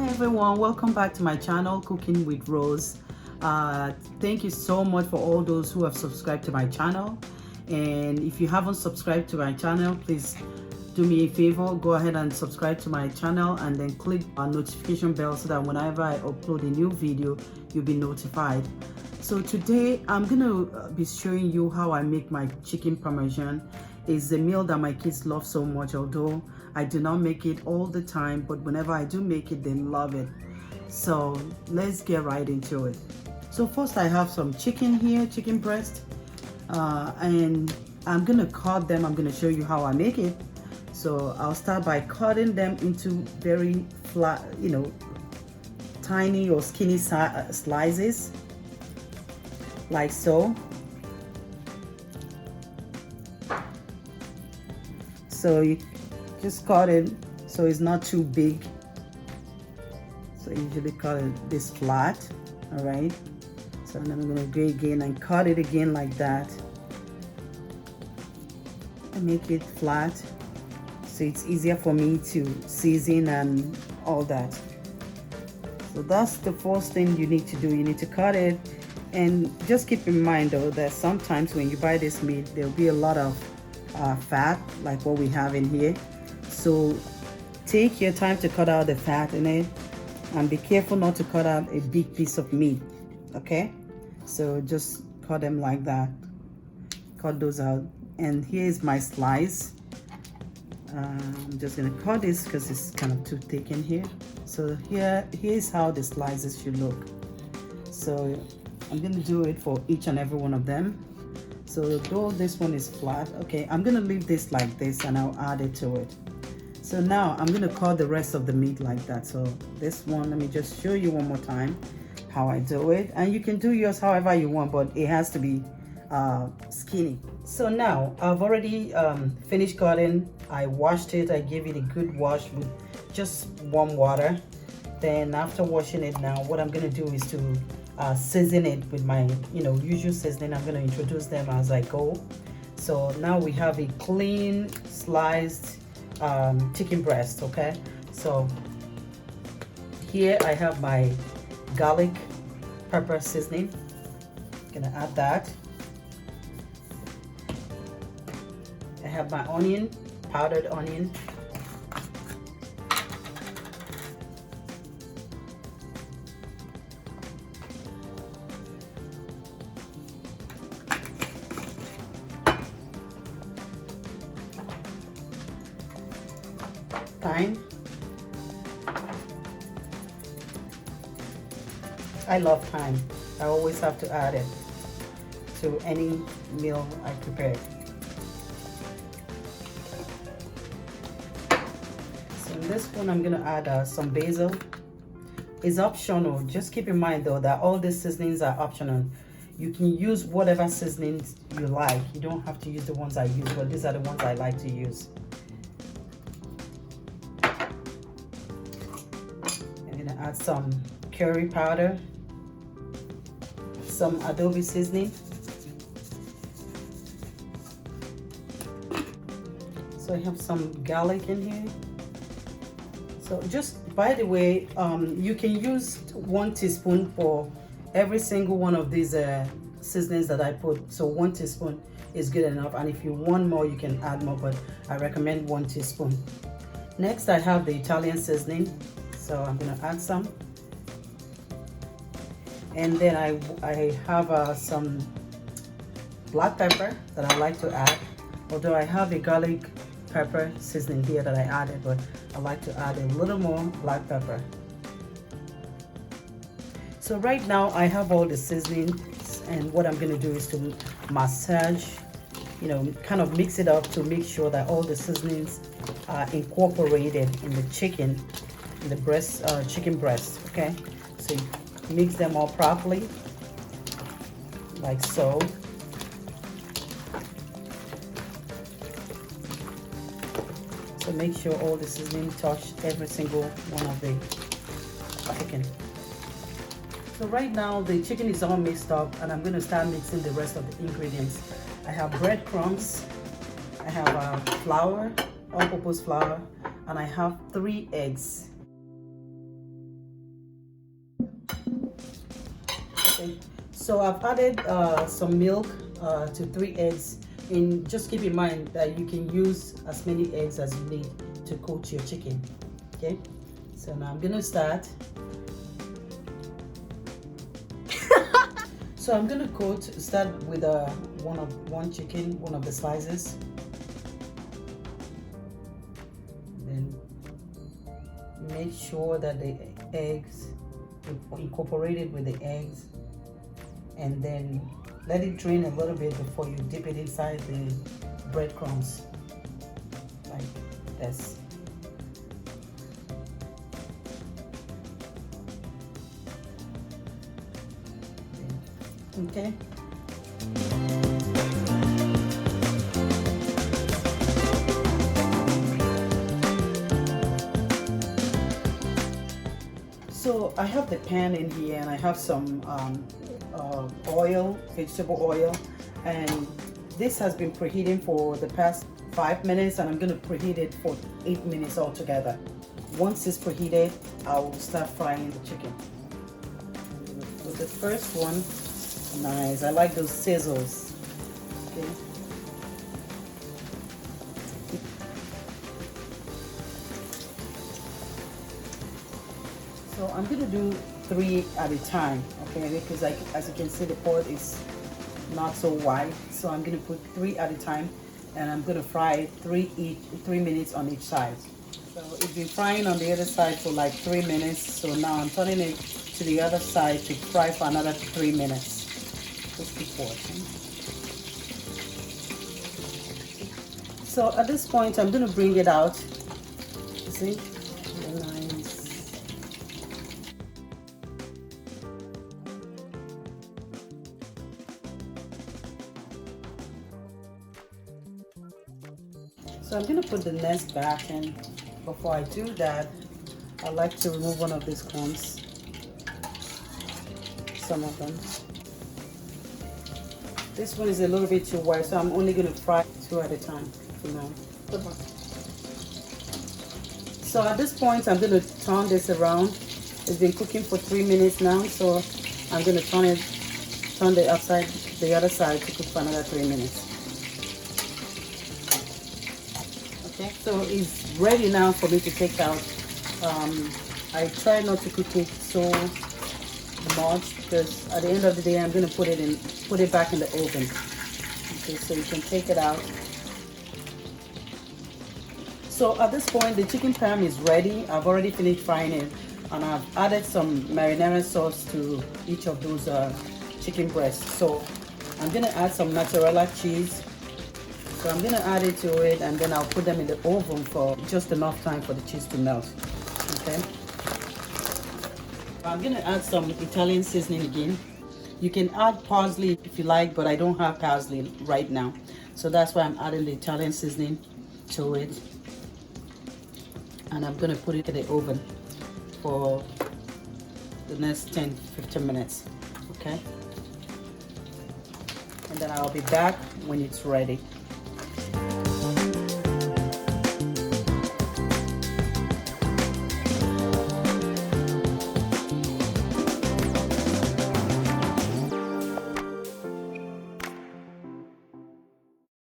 Hi everyone, welcome back to my channel, Cooking with Rose. Thank you so much for all those who have subscribed to my channel. And if you haven't subscribed to my channel, please do me a favor, go ahead and subscribe to my channel and then click a notification bell so that whenever I upload a new video, you'll be notified. So today I'm gonna be showing you how I make my chicken parmesan. It's a meal that my kids love so much, although I do not make it all the time, but whenever I do make it, they love it. So let's get right into it. So first I have some chicken here, chicken breast, and I'm gonna cut them. I'm gonna show you how I make it. So I'll start by cutting them into very flat, tiny or skinny slices, like so. So you just cut it so it's not too big. So I usually cut it this flat, all right? So then I'm gonna go again and cut it again like that. And make it flat so it's easier for me to season and all that. So that's the first thing you need to do. You need to cut it, and just keep in mind though that sometimes when you buy this meat, there'll be a lot of fat like what we have in here. So take your time to cut out the fat in it, and be careful not to cut out a big piece of meat, okay? So just cut them like that, cut those out. And here's my slice. I'm just gonna cut this because it's kind of too thick in here. So here's how the slices should look. So I'm gonna do it for each and every one of them. So though this one is flat, okay, I'm gonna leave this like this and I'll add it to it. So now I'm gonna cut the rest of the meat like that. So this one, let me just show you one more time how I do it. And you can do yours however you want, but it has to be skinny. So now I've already finished cutting. I washed it. I gave it a good wash with just warm water. Then after washing it, now what I'm gonna do is to season it with my usual seasoning. I'm going to introduce them as I go. So now we have a clean sliced chicken breast. Okay, so here I have my garlic pepper seasoning. Gonna add that. I have my onion, powdered onion. Thyme. I love thyme. I always have to add it to any meal I prepare. So in this one I'm gonna add some basil. It's optional. Just keep in mind though that all these seasonings are optional. You can use whatever seasonings you like. You don't have to use the ones I use, but these are the ones I like to use. Add some curry powder, some Adobo seasoning. So I have some garlic in here. So just by the way, you can use 1 teaspoon for every single one of these seasonings that I put. So 1 teaspoon is good enough, and if you want more you can add more, but I recommend 1 teaspoon. Next I have the Italian seasoning. So I'm gonna add some, and then I have some black pepper that I like to add. Although I have a garlic pepper seasoning here that I added, but I like to add a little more black pepper. So right now I have all the seasonings, and what I'm gonna do is to massage, kind of mix it up to make sure that all the seasonings are incorporated in the chicken. The breast, chicken breast, okay? So you mix them all properly, like so. So make sure all the seasoning touch every single one of the chicken. So right now the chicken is all mixed up, and I'm gonna start mixing the rest of the ingredients. I have breadcrumbs, I have flour, all-purpose flour, and I have 3 eggs. Okay. So I've added some milk to 3 eggs, and just keep in mind that you can use as many eggs as you need to coat your chicken. Okay, so now I'm gonna start. So I'm gonna start with one chicken, one of the slices. Then make sure that the eggs incorporated with the eggs, and then let it drain a little bit before you dip it inside the breadcrumbs, like this. Okay. So I have the pan in here, and I have some oil, vegetable oil, and this has been preheating for the past 5 minutes, and I'm going to preheat it for 8 minutes altogether. Once it's preheated, I'll start frying the chicken. With the first one, nice. I like those sizzles. Okay. So I'm gonna do 3 at a time, okay? Because as you can see, the pot is not so wide, so I'm gonna put 3 at a time, and I'm gonna fry 3 minutes on each side. So it's been frying on the other side for like 3 minutes. So now I'm turning it to the other side to fry for another 3 minutes. Just keep watching. So at this point, I'm gonna bring it out. You see? Nice. So I'm gonna put the nest back in. Before I do that, I like to remove one of these crumbs. Some of them. This one is a little bit too white, so I'm only gonna fry 2 at a time for now. So at this point, I'm gonna turn this around. It's been cooking for 3 minutes now, so I'm gonna turn the other side to cook for another 3 minutes. Okay, so it's ready now for me to take out. I try not to cook it so much, because at the end of the day, I'm gonna put it back in the oven. Okay, so you can take it out. So at this point, the chicken parm is ready. I've already finished frying it, and I've added some marinara sauce to each of those chicken breasts. So I'm gonna add some mozzarella cheese. So I'm gonna add it to it, and then I'll put them in the oven for just enough time for the cheese to melt. Okay. I'm gonna add some Italian seasoning again. You can add parsley if you like, but I don't have parsley right now. So that's why I'm adding the Italian seasoning to it. And I'm gonna put it in the oven for the next 10-15 minutes. Okay. And then I'll be back when it's ready.